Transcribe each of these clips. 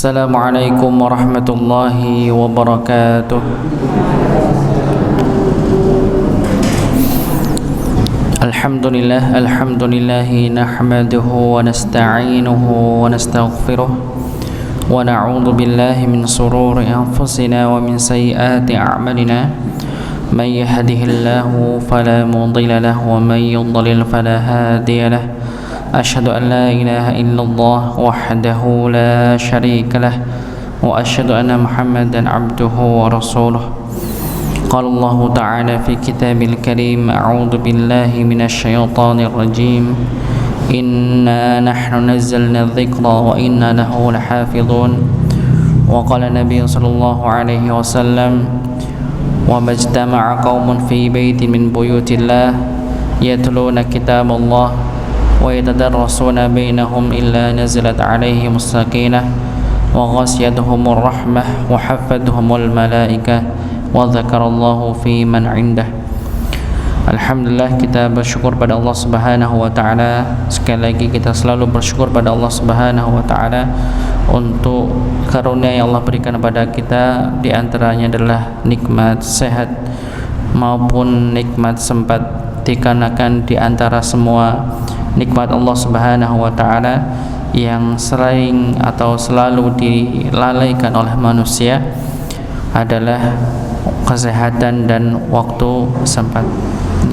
Assalamualaikum warahmatullahi wabarakatuh. Alhamdulillahi nahmaduhu wa nasta'inuhu wa nastaghfiruh wa na'udzu billahi min shururi anfusina wa min sayyiati a'malina. Man yahdihillahu fala mudilla lahu wa man yudlil fala hadiya lahu. أشهد أن لا إله إلا الله وحده لا شريك له وأشهد أن محمدا عبده ورسوله. قال الله تعالى في كتاب الكريم: أعوذ بالله من الشيطان الرجيم. إنا نحن نزلنا الذكر وإنا له لحافظون. وقال النبي صلى الله عليه وسلم: وما اجتمع قوم في بيت من بيوت الله يتلون كتاب الله ويتدرسون بينهم إلا نزلت عليهم السكينة وغشيتهم الرحمة وحفتهم الملائكة وذكر الله في من عنده. Alhamdulillah, kita bersyukur pada Allah Subhanahu wa taala. Sekali lagi kita selalu bersyukur pada Allah Subhanahu wa taala untuk karunia yang Allah berikan kepada kita, di antaranya adalah nikmat sehat maupun nikmat sempat, dikarenakan di antara semua nikmat Allah Subhanahu wa taala yang sering atau selalu dilalaikan oleh manusia adalah kesehatan dan waktu sempat.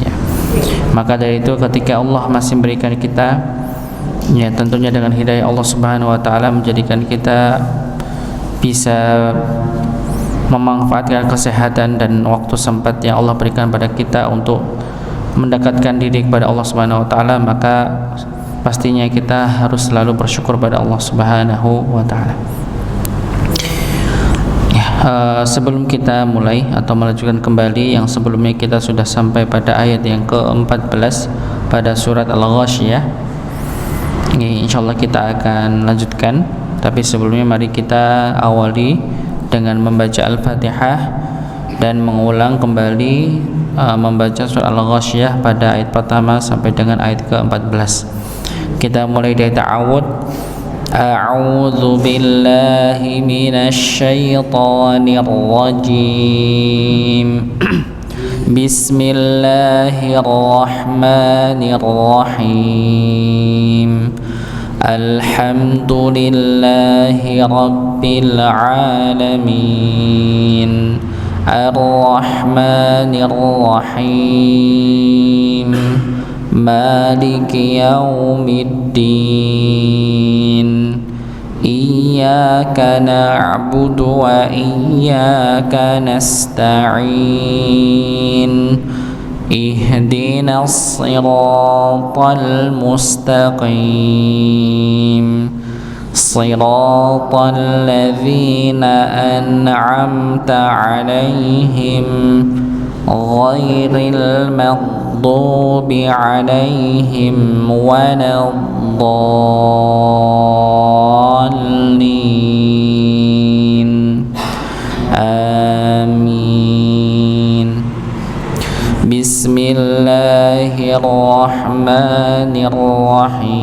Ya. Maka dari itu ketika Allah masih memberikan kita, ya tentunya dengan hidayah Allah Subhanahu wa taala menjadikan kita bisa memanfaatkan kesehatan dan waktu sempat yang Allah berikan pada kita untuk mendekatkan diri kepada Allah Subhanahu wa taala, maka pastinya kita harus selalu bersyukur pada Allah Subhanahu wa taala. Sebelum kita mulai atau melanjutkan kembali yang sebelumnya, kita sudah sampai pada ayat yang ke-14 pada surat Al-Ghasyiyah. Ini insyaallah kita akan lanjutkan, tapi sebelumnya mari kita awali dengan membaca Al-Fatihah dan mengulang kembali membaca surah Al-Ghasyiyah pada ayat pertama sampai dengan ayat ke-14. Kita mulai dari ta'awud. A'udzu billahi minasy syaithanir rajim. Bismillahirrahmanirrahim. Alhamdulillahi rabbil alamin. Ar-Rahmanir Rahim. Maliki yaumiddin. Iyyaka na'budu wa iyyaka nasta'in. Ihdinas siratal mustaqim. صراط الذين أنعمت عليهم غير المغضوب عليهم ولا الضالين آمين. بسم الله الرحمن الرحيم.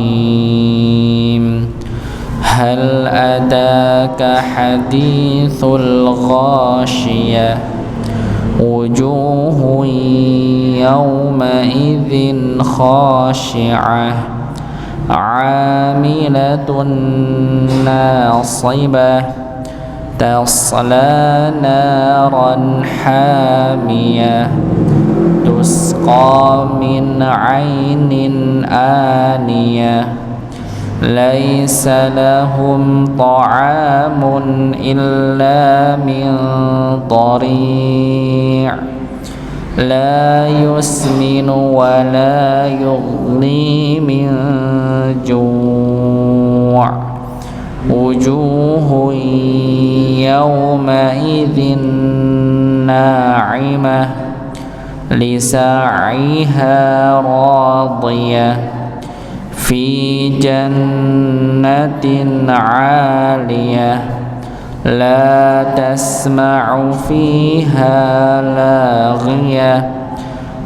هل أتاك حديث الغاشية. وجوه يومئذ خاشعة عاملة ناصبة تصلى نارا حامية تسقى من عين آنية ليس لهم طعام إلا من ضريع لا يسمن ولا يغني من جوع وجوه يومئذ ناعمة لسعيها راضية في جنة عالية لا تسمع فيها لاغية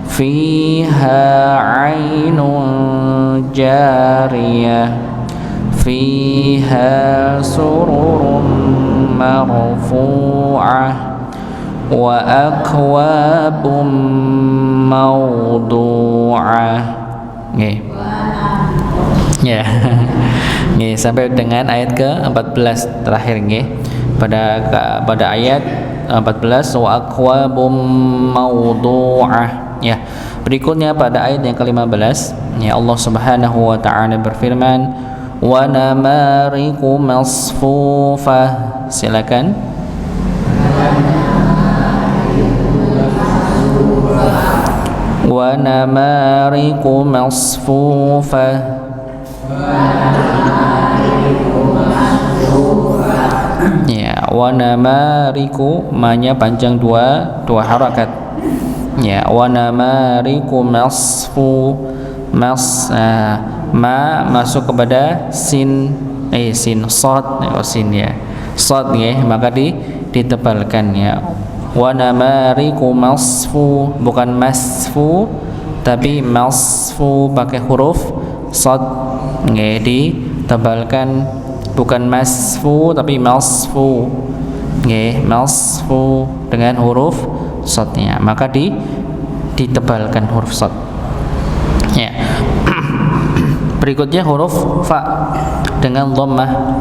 فيها عين جارية fiha sururun marfu'ah wa akwabum mawdu'ah. Nggih. Ya. Nggih, sampai dengan ayat ke-14 terakhir nggih. Pada ayat 14 wa akwabum mawdu'ah. Ya. Berikutnya pada ayat yang ke-15, ya Allah Subhanahu wa taala berfirman, wa namariqu masfufah. Silakan. Wa namariqu masfufah. Ya, wa namariqu ma-nya panjang dua harakat. Ya, wa namariqu ma masuk kepada sin sad sin ya. Sad ya, maka ditebalkan ya. Wa namariqu masfu, bukan masfu tapi masfu pakai huruf sad nggih, ditebalkan, bukan masfu tapi masfu nggih, masfu dengan huruf sadnya, maka ditebalkan huruf sad ya. Berikutnya huruf fa dengan dhammah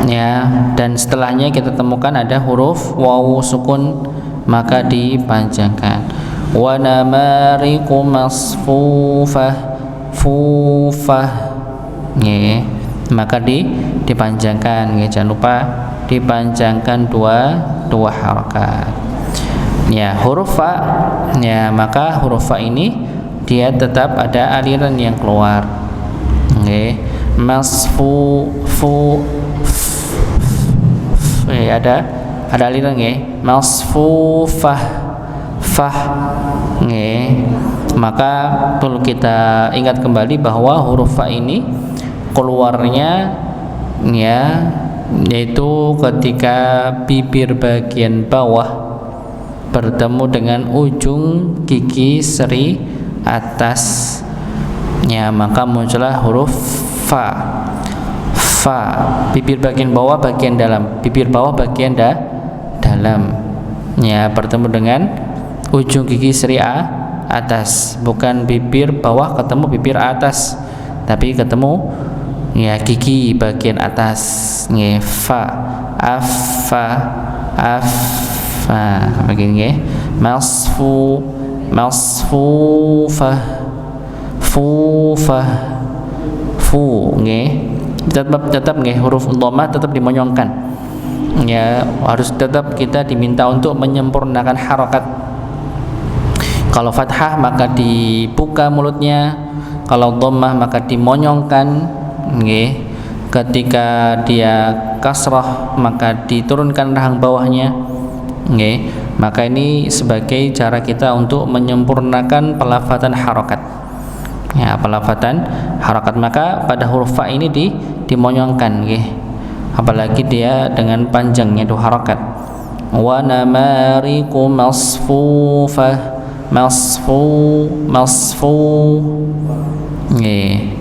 ya, dan setelahnya kita temukan ada huruf wawu sukun, maka dipanjangkan. Wa namariqu masfufah fufah nggih, maka dipanjangkan nggih, jangan lupa dipanjangkan dua harakat ya. Huruf fa ya, maka huruf fa ini dia tetap ada aliran yang keluar nggih. Masfu ada aliran nggih. Masfufah fah nggih, maka perlu kita ingat kembali bahwa huruf fa ini keluarnya ya, yaitu ketika bibir bagian bawah bertemu dengan ujung gigi seri atas ya, maka muncullah huruf fa. Bibir bagian bawah bagian dalam, bibir bawah bagian dalam ya, bertemu dengan ujung gigi seri atas, bukan bibir bawah ketemu bibir atas, tapi ketemu ya gigi bagian atas nggih. Fa begini nggih. Masfufah fu nggih, tetap nggih, huruf dhammah tetap dimonyongkan ya, harus tetap kita diminta untuk menyempurnakan harakat. Kalau fathah maka dibuka mulutnya, kalau dhammah maka dimonyongkan nggih. Ketika dia kasrah maka diturunkan rahang bawahnya nggih. Maka ini sebagai cara kita untuk menyempurnakan pelafatan harakat ya, pelafatan harakat. Maka pada huruf fa ini dimonyongkan nggih, apalagi dia dengan panjangnya dua harakat. Wa namariqu masfufah masfu nggih,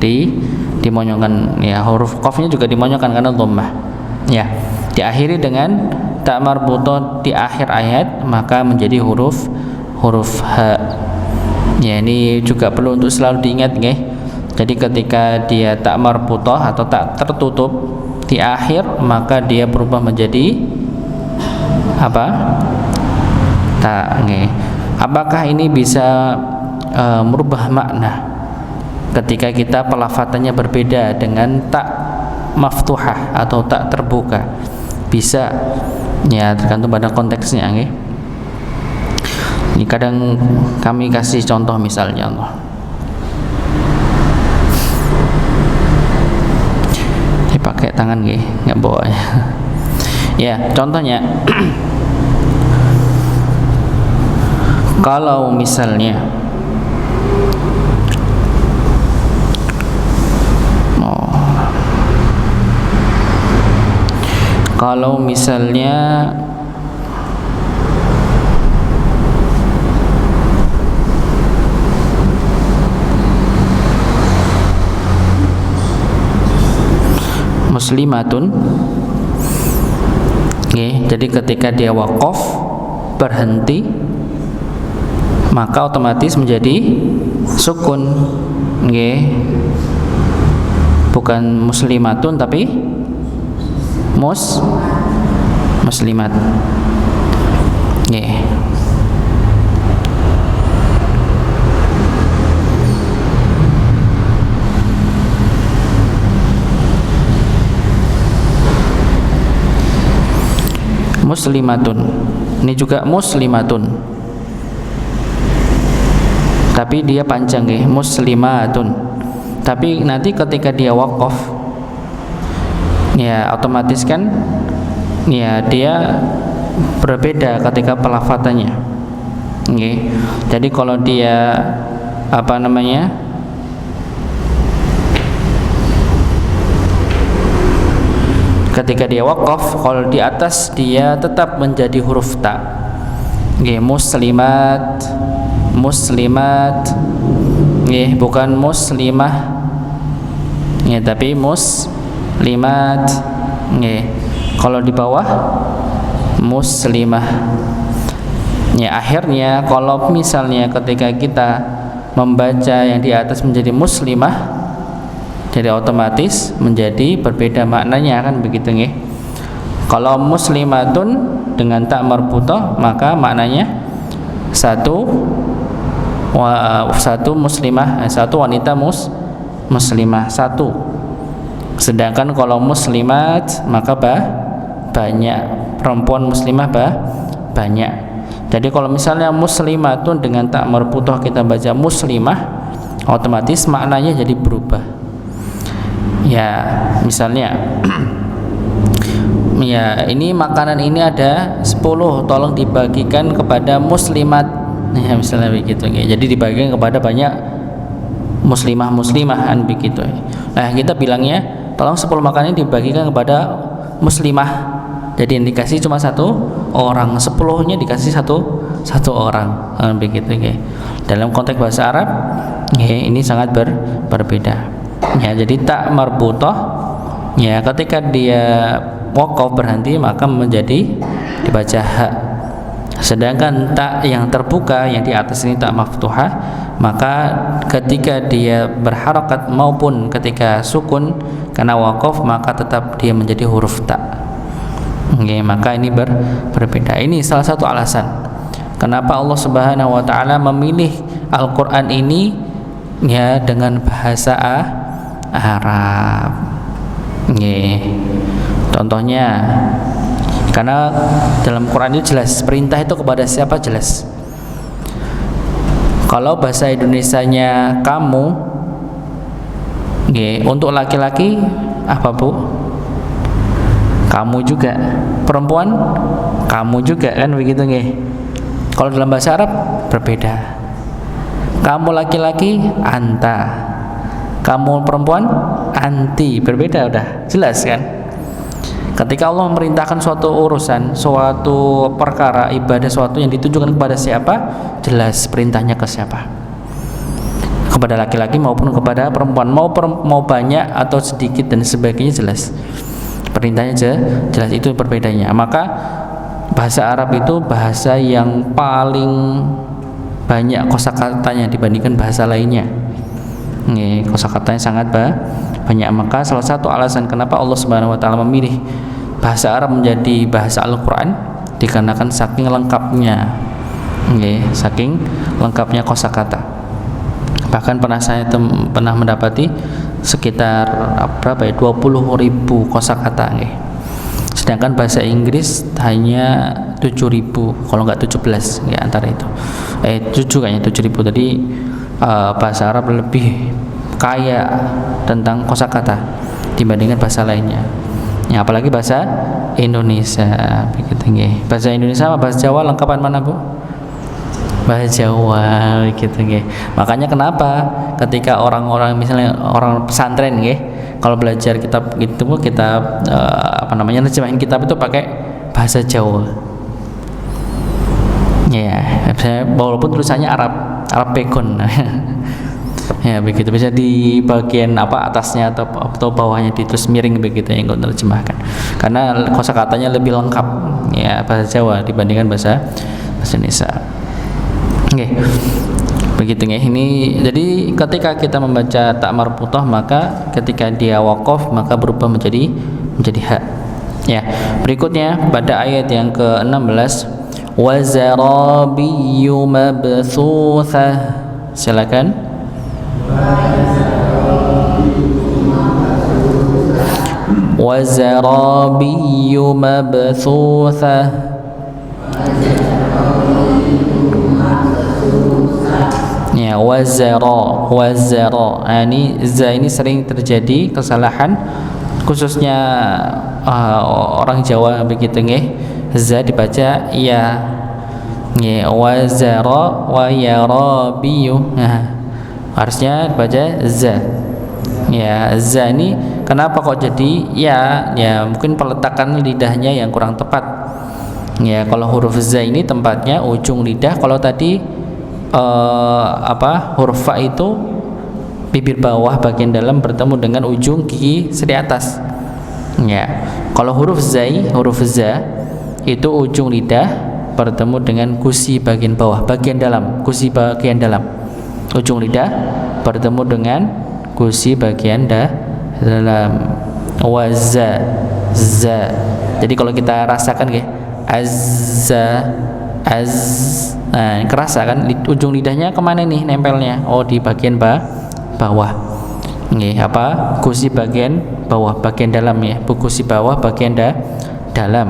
dimonyongkan ya. Huruf qafnya juga dimonyongkan karena dhammah ya. Diakhiri dengan ta marbutah di akhir ayat, maka menjadi huruf ha ya. Ini juga perlu untuk selalu diingat nggih. Jadi ketika dia tak marbutah atau tak tertutup di akhir, maka dia berubah menjadi apa? Ta nggih. Apakah ini bisa merubah makna ketika kita pelafatannya berbeda dengan tak maftuhah atau tak terbuka? Bisa ya, tergantung pada konteksnya nggih. Ini kadang kami kasih contoh, misalnya Allah, pakai tangan nggih, nggak bawa ya. Contohnya kalau misalnya kalau misalnya muslimatun. Jadi ketika dia waqaf berhenti maka otomatis menjadi sukun. Bukan muslimatun tapi muslimat. Muslimatun. Ini juga muslimatun. Tapi dia panjang muslimatun. Tapi nanti ketika dia waqaf ya otomatis kan ya dia berbeda ketika pelafatannya. Jadi kalau dia ketika dia waqaf, kalau di atas dia tetap menjadi huruf ta. Muslimat, bukan muslimah. Tapi muslimat. Kalau di bawah muslimah. Akhirnya kalau misalnya ketika kita membaca yang di atas menjadi muslimah, jadi otomatis menjadi berbeda maknanya kan begitu nggih. Kalau muslimatun dengan tak marbutah maka maknanya satu muslimah, satu wanita muslimah satu. Sedangkan kalau muslimat maka banyak perempuan muslimah banyak. Jadi kalau misalnya muslimatun dengan tak marbutah kita baca muslimah, otomatis maknanya jadi berubah. Misalnya ini makanan ini ada 10, tolong dibagikan kepada muslimat. Misalnya begitu. Jadi dibagikan kepada banyak muslimahan begitu. Kita bilangnya tolong 10 makanan ini dibagikan kepada muslimah. Jadi yang dikasih cuma 1 orang, 10-nya dikasih satu orang begitu. Dalam konteks bahasa Arab ini sangat berbeda. Jadi tak marbutah ketika dia waqaf berhenti maka menjadi dibaca ha. Sedangkan tak yang terbuka yang di atas ini tak maftuhah, maka ketika dia berharakat maupun ketika sukun karena waqaf maka tetap dia menjadi huruf ta. Maka ini berbeda. Ini salah satu alasan kenapa Allah Subhanahu wa taala memilih Al-Qur'an ini dengan bahasa Arab. Contohnya karena dalam Quran itu jelas perintah itu kepada siapa jelas. Kalau bahasa Indonesianya kamu, untuk laki-laki apa Bu? Kamu juga. Perempuan kamu juga kan begitu Kalau dalam bahasa Arab berbeda. Kamu laki-laki anta. Kamu perempuan anti, berbeda, udah jelas kan. Ketika Allah memerintahkan suatu urusan, suatu perkara ibadah, suatu yang ditujukan kepada siapa, jelas perintahnya ke siapa, kepada laki-laki maupun kepada perempuan, mau banyak atau sedikit dan sebagainya, jelas perintahnya jelas. Itu perbedaannya. Maka bahasa Arab itu bahasa yang paling banyak kosakatanya dibandingkan bahasa lainnya. Kosakatanya sangat banyak. Maka salah satu alasan kenapa Allah Subhanahu wa taala memilih bahasa Arab menjadi bahasa Al-Qur'an dikarenakan saking lengkapnya. Saking lengkapnya kosakata. Bahkan saya pernah mendapati sekitar 20.000 kosakata. Sedangkan bahasa Inggris hanya 7.000 kalau enggak 17 antara itu. 7 kayaknya 7.000. Tadi bahasa Arab lebih kaya tentang kosakata dibandingkan bahasa lainnya. Apalagi bahasa Indonesia begitu Bahasa Indonesia sama bahasa Jawa lengkapan mana Bu? Bahasa Jawa gitu Makanya kenapa ketika orang-orang misalnya orang pesantren kalau belajar kitab gitu kitab nerjemahin kitab itu pakai bahasa Jawa. Walaupun tulisannya Arab Pegon. Ya begitu, bisa di bagian apa atasnya atau bawahnya terus miring begitu yang kau terjemahkan. Karena kosakatanya lebih lengkap ya bahasa Jawa dibandingkan bahasa Indonesia. Oke. Begitu ya. Ini jadi ketika kita membaca tak marbuthah maka ketika dia waqaf maka berubah menjadi ha. Ya. Berikutnya pada ayat yang ke-16 wa zarabiyyu mabthuthah. Silakan. Wa zarabiyyu mabthuthah. Ya, wazara. Ini za ini sering terjadi kesalahan khususnya orang Jawa begitu nggih. Za dibaca ya. Nggih, wazara wa yarabiyu. Nah, harusnya dibaca za. Ya, za ini kenapa kok jadi ya? Ya, mungkin peletakan lidahnya yang kurang tepat. Ya, kalau huruf za ini tempatnya ujung lidah, kalau tadi huruf fa itu bibir bawah bagian dalam bertemu dengan ujung gigi seri atas. Ya, kalau huruf za itu ujung lidah bertemu dengan gusi bagian bawah bagian dalam, gusi bagian dalam. Ujung lidah bertemu dengan gusi bagian dalam. Wazza za. Jadi kalau kita rasakan ya azza nah kerasa kan ujung lidahnya kemana nih nempelnya? Oh di bagian bawah. Nggih, gusi bagian bawah bagian dalam ya, gusi bawah bagian dalam.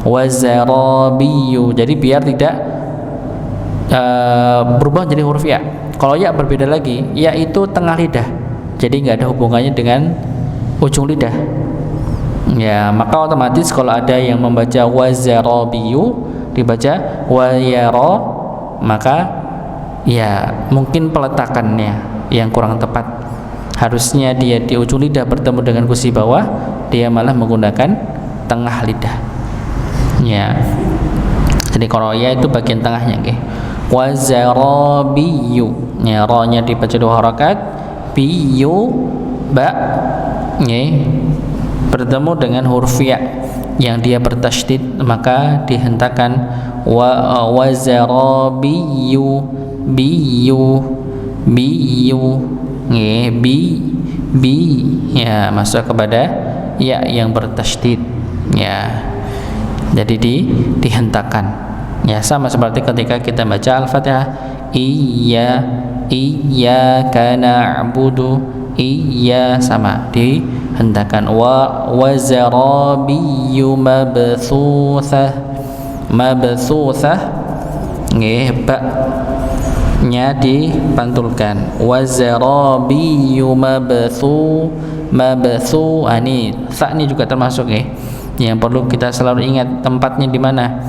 Wazarabiyu. Jadi biar tidak berubah jadi huruf ya. Kalau ya berbeda lagi, ya itu tengah lidah. Jadi nggak ada hubungannya dengan ujung lidah. Ya, maka otomatis kalau ada yang membaca wazarabiyu dibaca wayara, maka ya mungkin peletakannya yang kurang tepat. Harusnya dia di ujung lidah bertemu dengan gusi bawah, dia malah menggunakan tengah lidah. Ya. Jadi kalau ya itu bagian tengahnya nggih. Wazarabiyu. Ya, ra-nya dibaca 2 harakat, biyu ba nggih bertemu dengan huruf ya yang dia bertasydid maka dihentakkan wazarabiyu biyu nggih bi ya masuk kepada ya yang bertasydid ya, jadi dihentakkan ya, sama seperti ketika kita baca Al-Fatihah iyyaka na'budu sama dihentakkan wazarabiyyu mabthuthah nggih ba nya dipantulkan wazarabiyyu mabthu ani sa ini juga termasuk ya yang perlu kita selalu ingat tempatnya di mana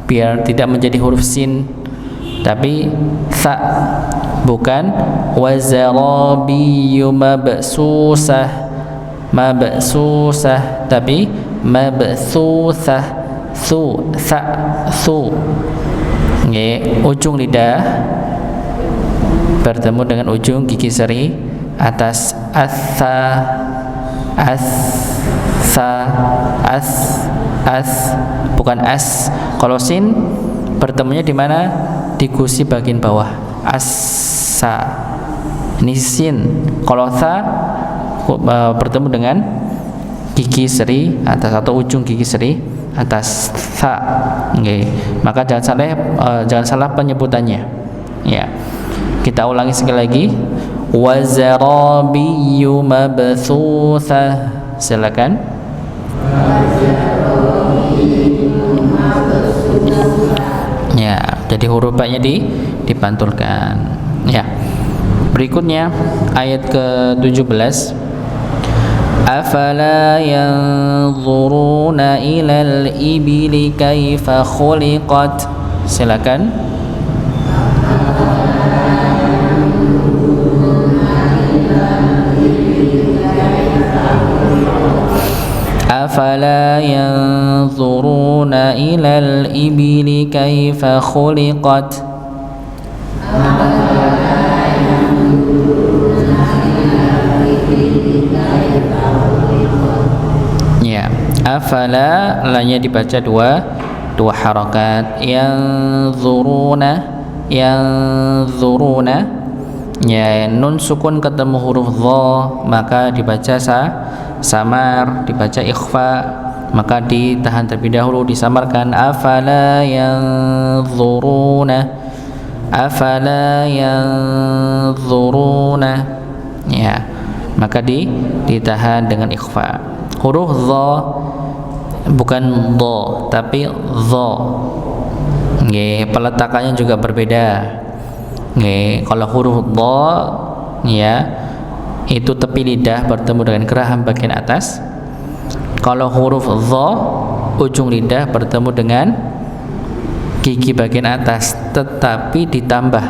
biar tidak menjadi huruf sin tapi sa, bukan wazarabiyyu mabsusah tapi mabsusah su nggih, ujung lidah bertemu dengan ujung gigi seri atas bukan as. Kalau sin bertemunya di mana? Di gusi bagian bawah asa. Ini sin. Kalau sa bertemu dengan gigi seri atas atau ujung gigi seri atas sa. Okay. Maka jangan salah penyebutannya. Ya. Kita ulangi sekali lagi. Wazarabiyyu mabthuthah. Silakan. Ya, jadi huruf ba-nya dipantulkan. Ya. Berikutnya ayat ke-17. Afala yanzuruna ilal ibili kaifa khuliqat. Silakan. Afala yanzuruna ilal ibili kaifa khuliqat. Afala, lanya dibaca dua harakat. Yanzuruna, ya, nun sukun ketemu huruf dha maka dibaca samar, dibaca ikhfa, maka ditahan terlebih dahulu, disamarkan. Afala yanzuruna, ya, maka ditahan dengan ikhfa. Huruf dha bukan dha tapi dha. Nggih, peletakannya juga berbeda. Nggih, kalau huruf dha ya itu tepi lidah bertemu dengan geraham bagian atas. Kalau huruf dha ujung lidah bertemu dengan gigi bagian atas, tetapi ditambah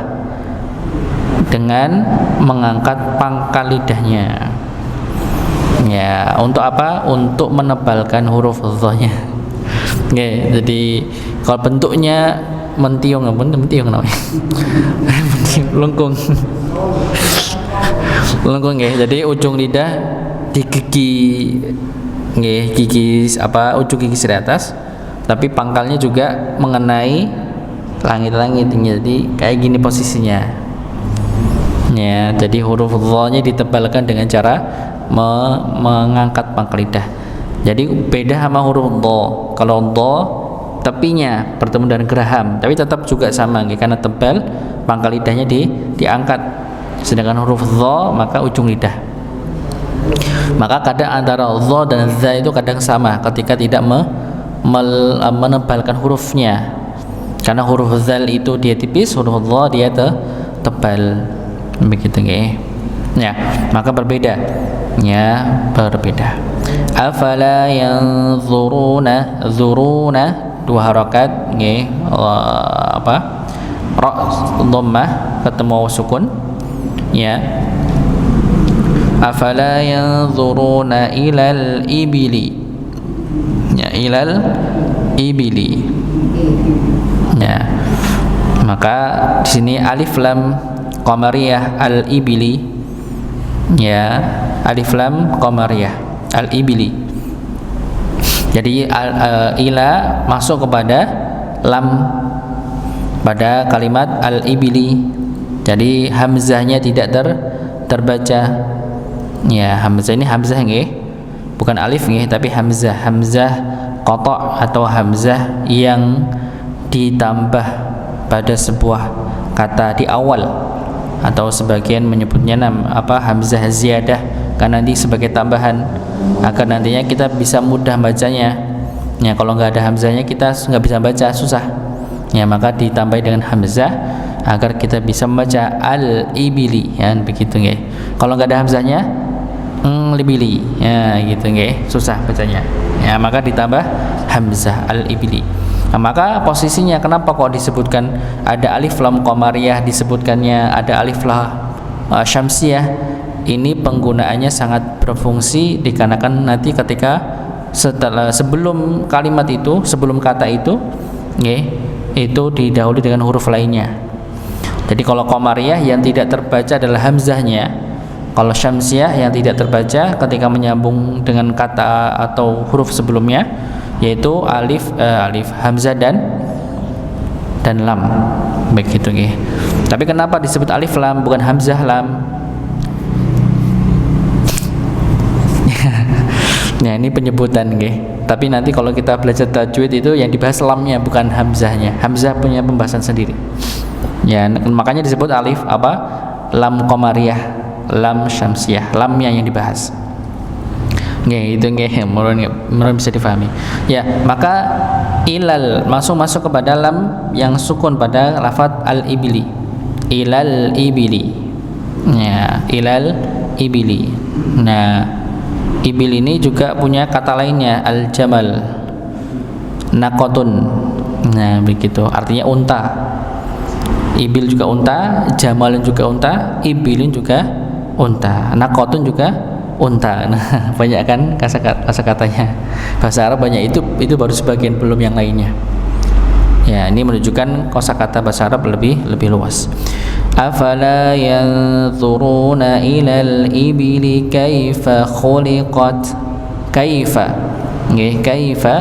dengan mengangkat pangkal lidahnya. Ya, untuk apa? Untuk menebalkan huruf dha-nya. Nggih, jadi kalau bentuknya mentiung namanya. Mentiung, lengkung nggih. Jadi ujung lidah di gigi nggih, ujung gigi di atas, tapi pangkalnya juga mengenai langit-langit. Jadi kayak gini posisinya. Ya, jadi huruf dha-nya ditebalkan dengan cara mengangkat pangkal lidah. Jadi beda sama huruf dha. Kalau dha tepinya bertemu dengan geraham, tapi tetap juga sama karena tebal, pangkal lidahnya diangkat. Sedangkan huruf dha maka ujung lidah. Maka kadang antara dha dan za itu kadang sama ketika tidak menebalkan hurufnya. Karena huruf zal itu dia tipis, huruf dha dia tebal. Begitu nggih. Ya, maka berbeda. Ya, berbeda. Afala yanzuruna, dua harakat nggih, ra dhammah ketemu sukun, ya. Afala yanzuruna ilal ibili, ya, ilal ibili, ya. Maka di sini alif lam qamariyah al ibili, ya, alif lam qamariyah al ibili. Jadi ila masuk kepada lam pada kalimat al-ibili. Jadi hamzahnya tidak terbaca. Ya, hamzah ini hamzah nggih. Bukan alif nggih, tapi hamzah qata' atau hamzah yang ditambah pada sebuah kata di awal, atau sebagian menyebutnya hamzah ziyadah, karena nanti sebagai tambahan agar nantinya kita bisa mudah bacanya. Ya, kalau nggak ada hamzahnya kita nggak bisa baca, susah. Ya, maka ditambah dengan hamzah agar kita bisa membaca al-ibili, ya, begitu nggih. Kalau nggak ada hamzahnya libili, ya, gitu nggih, susah bacanya. Ya, maka ditambah hamzah al-ibili. Nah, maka posisinya kenapa kok disebutkan ada alif lam qamariyah, disebutkannya ada alif lam syamsiyah? Ini penggunaannya sangat berfungsi dikarenakan nanti ketika sebelum kalimat itu, sebelum kata itu, itu didahului dengan huruf lainnya. Jadi kalau qamariyah yang tidak terbaca adalah hamzahnya. Kalau syamsiyah yang tidak terbaca ketika menyambung dengan kata atau huruf sebelumnya, yaitu alif hamzah dan lam, begitu nggih. Tapi kenapa disebut alif lam bukan hamzah lam? Ya, ini penyebutan nggih. Tapi nanti kalau kita belajar tajwid itu yang dibahas lamnya bukan hamzahnya. Hamzah punya pembahasan sendiri. Ya, makanya disebut alif lam qamariyah, lam syamsiyah, lamnya yang dibahas. Nggih, itu nggih, menurut bisa difahami. Ya, maka ilal masuk kepada lam yang sukun pada lafaz al-ibili. Ilal ibili. Ya, ilal ibili. Nah, ibil ini juga punya kata lainnya, al-jamal, naqatun. Nah, begitu. Artinya unta. Ibil juga unta, jamalun juga unta, ibilin juga unta, naqatun juga unta. Nah, banyak kan kata-katanya. Bahasa Arab banyak, itu baru sebagian, belum yang lainnya. Ya, ini menunjukkan kosakata bahasa Arab lebih luas. Afala yanzuruna ilal ibili kaifa khuliqat. Kaifa, nggih, kaifa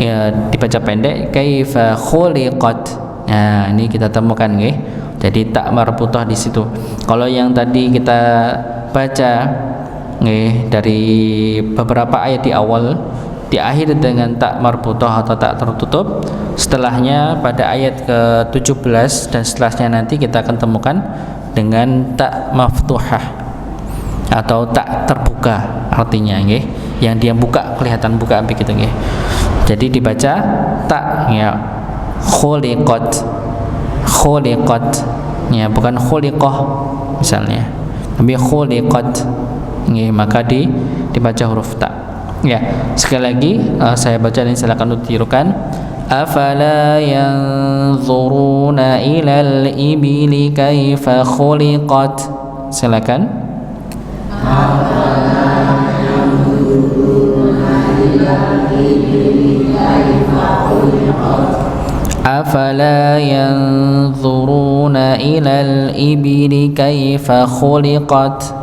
ya dibaca pendek, kaifa khuliqat. Nah, ini kita temukan nggih. Jadi tak marbutah di situ. Kalau yang tadi kita baca nggih dari beberapa ayat di awal diakhiri dengan tak marbutah atau tak tertutup, setelahnya pada ayat ke-17 dan setelahnya nanti kita akan temukan dengan tak maftuhah atau tak terbuka, artinya nggih, yang dia buka, kelihatan buka begitu nggih. Jadi dibaca tak ya, khuliqat, khuliqat ya, bukan khuliqah misalnya, tapi khuliqat nggih, maka dibaca huruf ta. Ya, sekali lagi saya baca dan silakan ditirukan. Afala yanzuruna ilal ibili kaifa khuliqat. Silakan. Afala yanzuruna ilal ibili kaifa khuliqat.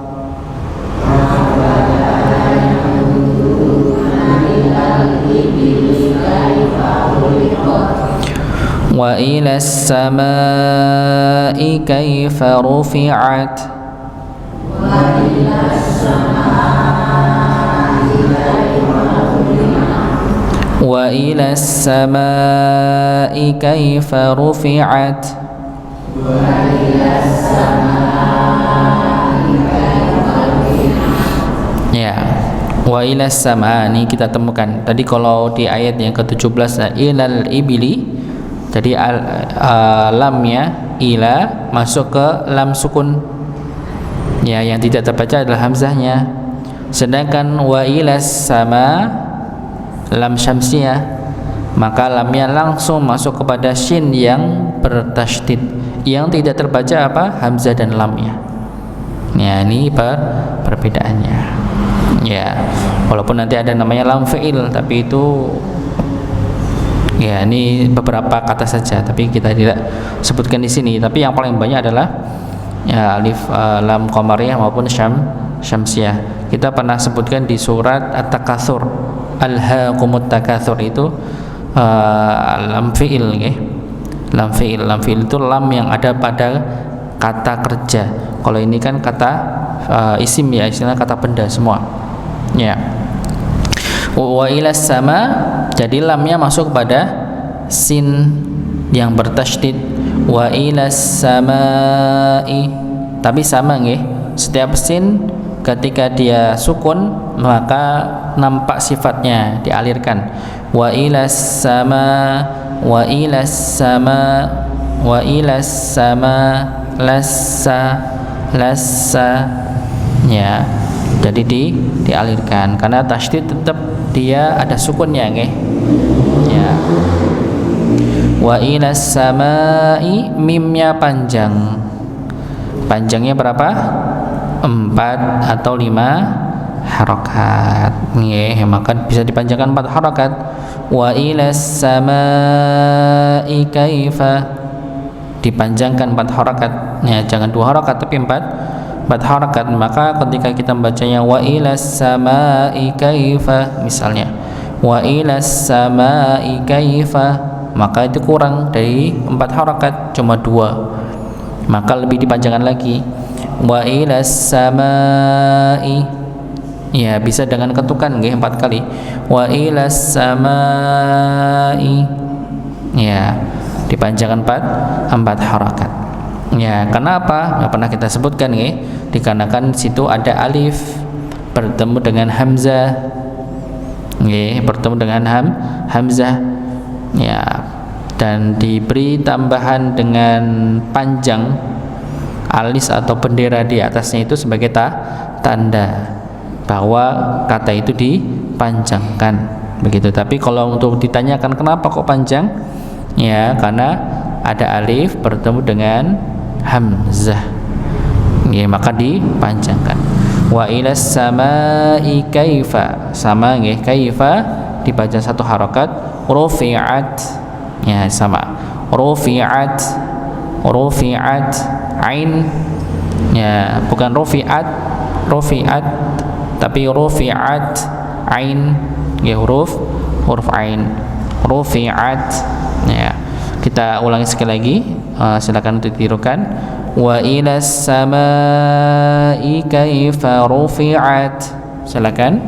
Wa ila as-samaa'i kaifa rufi'at. Wa ila as-samaa'i kaifa rufi'at. Ya, wa ila as-samaa' ini kita temukan. Tadi kalau di ayat yang ke-17 ilal ibili, jadi lamnya ila masuk ke lam sukun ya, yang tidak terbaca adalah hamzahnya. Sedangkan wa ila sama lam syamsiyah, maka lamnya langsung masuk kepada shin yang bertasydid, yang tidak terbaca apa? Hamzah dan lamnya. Ya, ini perbedaannya. Ya, walaupun nanti ada namanya lam fi'il, tapi itu ya, ini beberapa kata saja, tapi kita tidak sebutkan di sini. Tapi yang paling banyak adalah ya, alif lam qamariyah maupun syamsiyah. Kita pernah sebutkan di surat At-Takatsur, alhaakumut takatsur, itu lam fi'il nggih. Lam fi'il itu lam yang ada pada kata kerja. Kalau ini kan kata isim ya, istilah kata benda semua. Ya. Wa ila sama, jadi lamnya masuk pada sin yang bertasydid. Wa ila samai, tapi sama nggih, setiap sin ketika dia sukun maka nampak sifatnya dialirkan. Wa ila sama, wa ila sama, wa ila sama, lassa, lassa ya. Jadi dialirkan karena tasydid tetap dia ada sukunnya nggih. Ya. Wa ilas samai, mimnya panjang. Panjangnya berapa? 4 atau 5 harakat. Nggih, maka bisa dipanjangkan 4 harakat. Wa ilas samai kaifa, dipanjangkan 4 harakat. Ya, jangan 2 harakat tapi 4 harakat. Maka ketika kita membacanya wa ilas samai kaifa misalnya, wa ilas samai kaifa, maka itu kurang dari 4 harakat, cuma 2, maka lebih dipanjangkan lagi. Wa ilas samai, ya bisa dengan ketukan nggih 4 kali. Wa ilas samai, ya dipanjangkan 4 harakat. Ya, kenapa? Nggak pernah kita sebutkan nggih, dikarenakan situ ada alif bertemu dengan hamzah. Nggih, bertemu dengan hamzah. Ya, dan diberi tambahan dengan panjang alis atau bendera di atasnya itu sebagai tanda bahwa kata itu dipanjangkan begitu. Tapi kalau untuk ditanyakan kenapa kok panjang, ya karena ada alif bertemu dengan hamzah, ya, maka dipanjangkan. Wa ilas samai kaifa, sama nggih, kaifa dibaca 1 harakat. Rufi'at, ya sama, rufi'at, rufi'at, ain, ya bukan rufi'at, rufi'at, tapi rufi'at, ain, ya, huruf ain. Rufi'at. Ya, kita ulangi sekali lagi. Silakan untuk ditirukan. Wa ilas samai kaifa rufi'at. Silakan.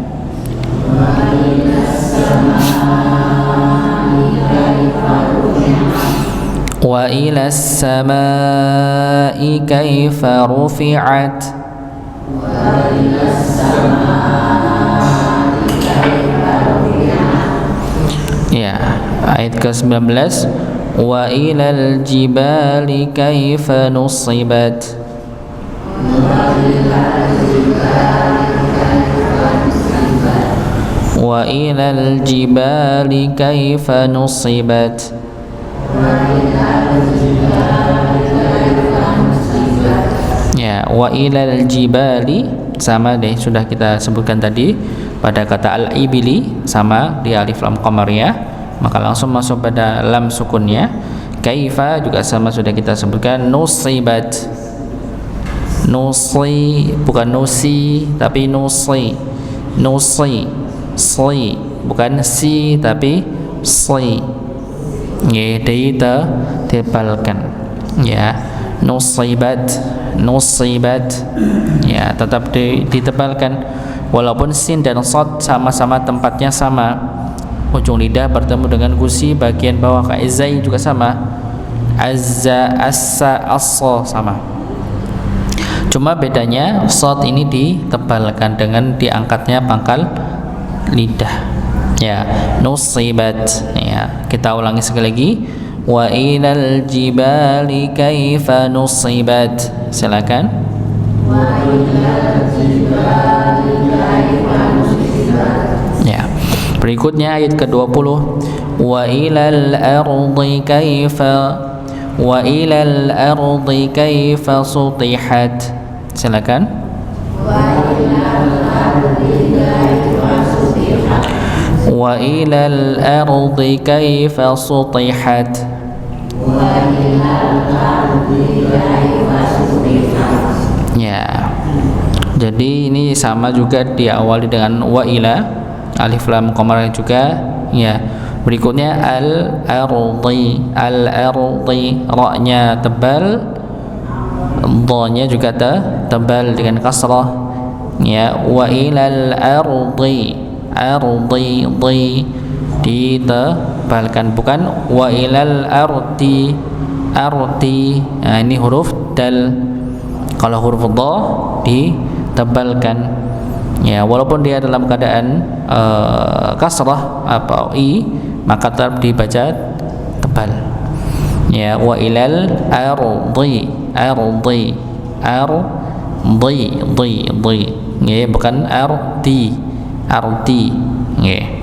Wa ilas samai kaifa rufi'at. Ya, ayat ke-19. Wa ilal jibali kaifa nusibat. Wa ilal jibali kaifa nusibat. Ya, wa ilal jibali sama deh, sudah kita sebutkan tadi pada kata al-ibili, sama di alif lam qamariyah, maka langsung masuk pada lam sukunnya. Kaifa juga sama, sudah kita sebutkan. Nusibat, nusi bukan nusi tapi nusi, nusi, si bukan si tapi si, ya, ditebalkan, ya. Nusibat, nusibat, ya, tetap ditebalkan walaupun sin dan shad sama-sama tempatnya sama. Ujung lidah bertemu dengan gusi bagian bawah, kayak zai juga sama. Azza, assa, assa sama. Cuma bedanya shad ini ditebalkan dengan diangkatnya pangkal lidah. Ya, nusibat. Ya, kita ulangi sekali lagi. Wa ilal jibali kaifa nusibat. Silakan. Wa ilal jibali kaifa nusibat. Ya. Berikutnya ayat ke-20. Wa ilal ardi kaifa sutihat. Silakan. Wa ilal ardi kaifa sutihat. Wa ilal ardi kaifa sutihat. Ya. Jadi ini sama juga diawali dengan wa ila, alif lam qamariyah juga, ya. Berikutnya al-ardi, al-ardi, ra-nya tebal, dha-nya juga tebal dengan kasrah. Ya, wa ilal ardi, ardi, di ditebalkan, bukan wa ilal ardi, ardi. Nah, ini huruf dal. Kalau huruf dha ditebalkan, ya, walaupun dia dalam keadaan kasrah atau i, maka tetap dibaca tebal. Ya, wa ilal ardi, ardi, ardi, di, ya, bukan ardi, ardi, ya.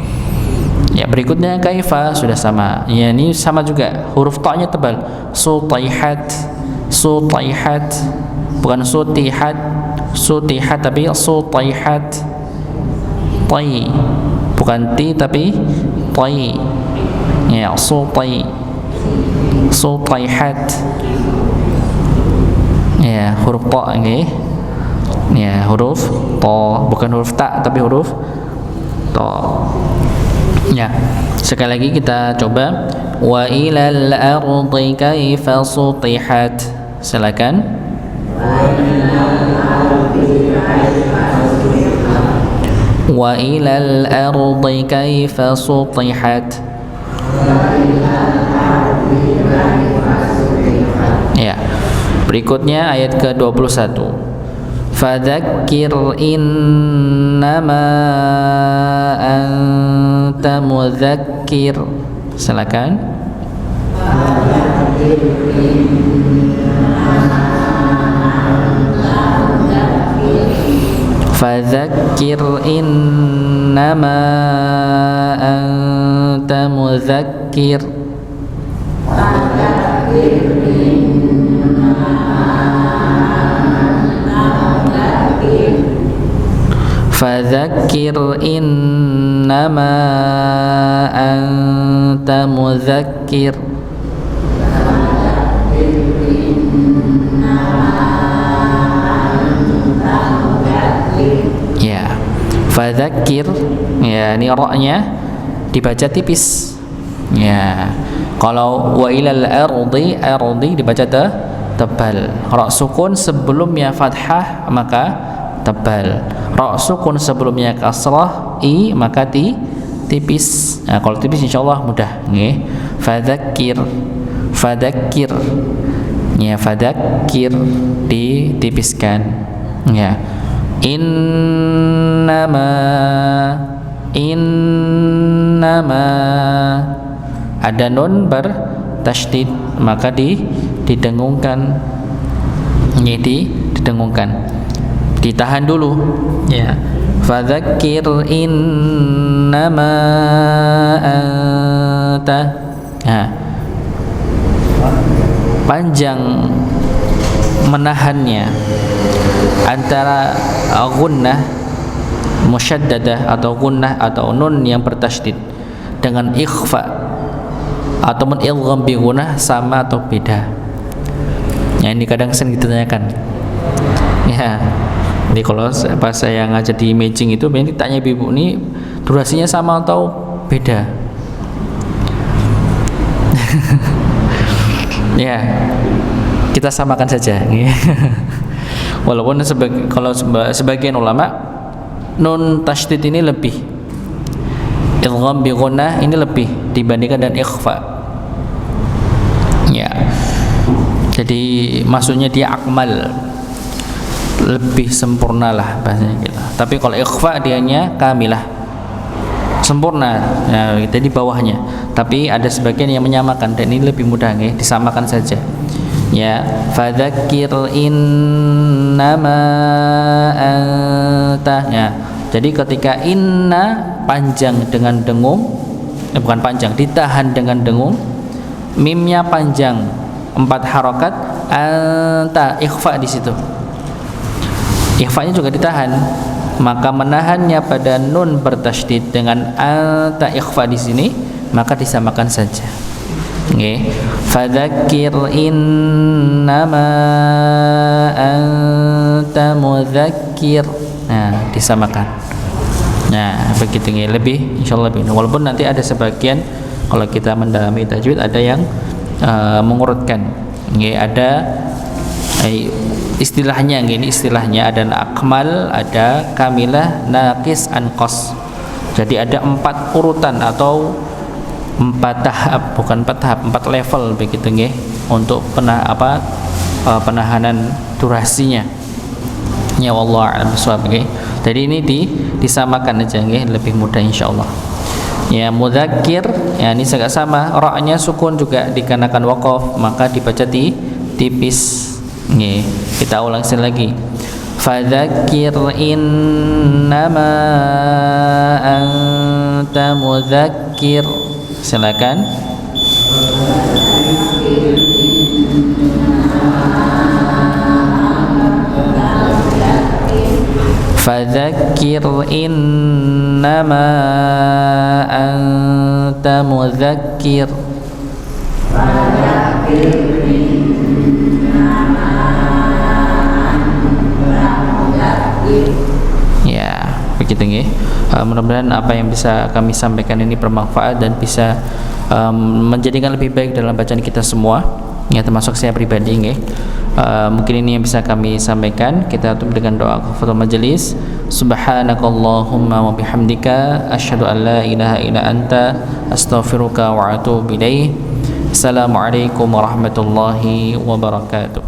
Ya, berikutnya kaifa sudah sama. Ya, ini sama juga, huruf ta-nya tebal. Sutihat, sutihat, bukan sutihat, sutihat tapi sutihat. Tai, bukan ti tapi tai. Ya, sutai, sutihat. Ya, huruf ta ini. Ya, huruf ta, bukan huruf ta tapi huruf ta. Ya, sekali lagi kita coba. Wa ilal ardi kaifa sutihat. Silakan. Wa ilal ardi kaifa sutihat. Ya. Berikutnya ayat ke-21. Fadzakir innama anta mudzakir. Silakan. Fadzakir innama anta mudzakir. Fadzakir innama anta mudzakir. Ya, Fadzakir, ya ini ra-nya dibaca tipis. Ya. Kalau wa ilal ardi, ardi dibaca tebal. Ra sukun sebelumnya fathah maka tebal. Ra sukun sebelumnya kasrah i maka tipis. Nah, kalau tipis insyaallah mudah nggih. Fadzakir, fadzakir. Ya, fadzakir ditipiskan. Ya. Innama ada nun bertasydid maka didengungkan. Ini didengungkan. Ditahan dulu. Ya. Fadzakir innama anta. Nah, panjang menahannya antara gunnah musyaddadah atau gunnah atau nun yang bertasydid dengan ikhfa ataupun idgham bi gunnah sama atau beda. Ya, ini kadang sering ditanyakan. Ya. Jadi kalau pas saya ngajar di imaging itu ini tanya ibu ini durasinya sama atau beda. Ya, kita samakan saja. Walaupun kalau sebagian ulama nun tasydid ini lebih, idgham bi gunnah ini lebih dibandingkan dengan ikhfa. Ya, jadi maksudnya dia akmal, lebih sempurna lah bahasanya gitu. Tapi kalau ikhfa dianya kamilah, sempurna. Ya, kita di bawahnya. Tapi ada sebagian yang menyamakan dan ini lebih mudah nih, disamakan saja. Ya, fadzakir innama anta. Ya. Jadi ketika inna panjang dengan dengung, bukan panjang, ditahan dengan dengung, mimnya panjang 4 harokat, anta ikhfa di situ. Ikhfa-nya juga ditahan, maka menahannya pada nun bertasydid dengan anta ikhfa di sini, maka disamakan saja. Nggih. Fadzakir innama anta mudzakir. Nah, disamakan. Nah, begitu nggih, lebih insyaallah lebih. Walaupun nanti ada sebagian kalau kita mendalami tajwid ada yang mengurutkan. Nggih, ada istilahnya, ini istilahnya ada akmal, ada kamilah, naqis, anqas. Jadi ada 4 urutan atau 4 tahap, bukan 4 tahap, 4 level begitu nggih untuk penahanan durasinya. Ya wallahu a'lam bishawab nggih. Jadi ini disamakan aja nggih, lebih mudah insyaallah. Ya, mudzakir, ya ini agak sama, ra-nya sukun juga dikarenakan waqaf, maka dibaca tipis. Nggih, kita ulang sekali lagi. Fadzakir innama anta mudzakir. Silakan. Fadzakir innama anta mudzakir. Ya, begitu nggih. Mudah-mudahan apa yang bisa kami sampaikan ini bermanfaat dan bisa menjadikan lebih baik dalam bacaan kita semua, ya termasuk saya pribadi nggih. Mungkin ini yang bisa kami sampaikan. Kita tutup dengan doa kafaratul majelis. Subhanakallahumma wa bihamdika asyhadu an la ilaha illa anta astaghfiruka wa atubu ilaik. Assalamualaikum warahmatullahi wabarakatuh.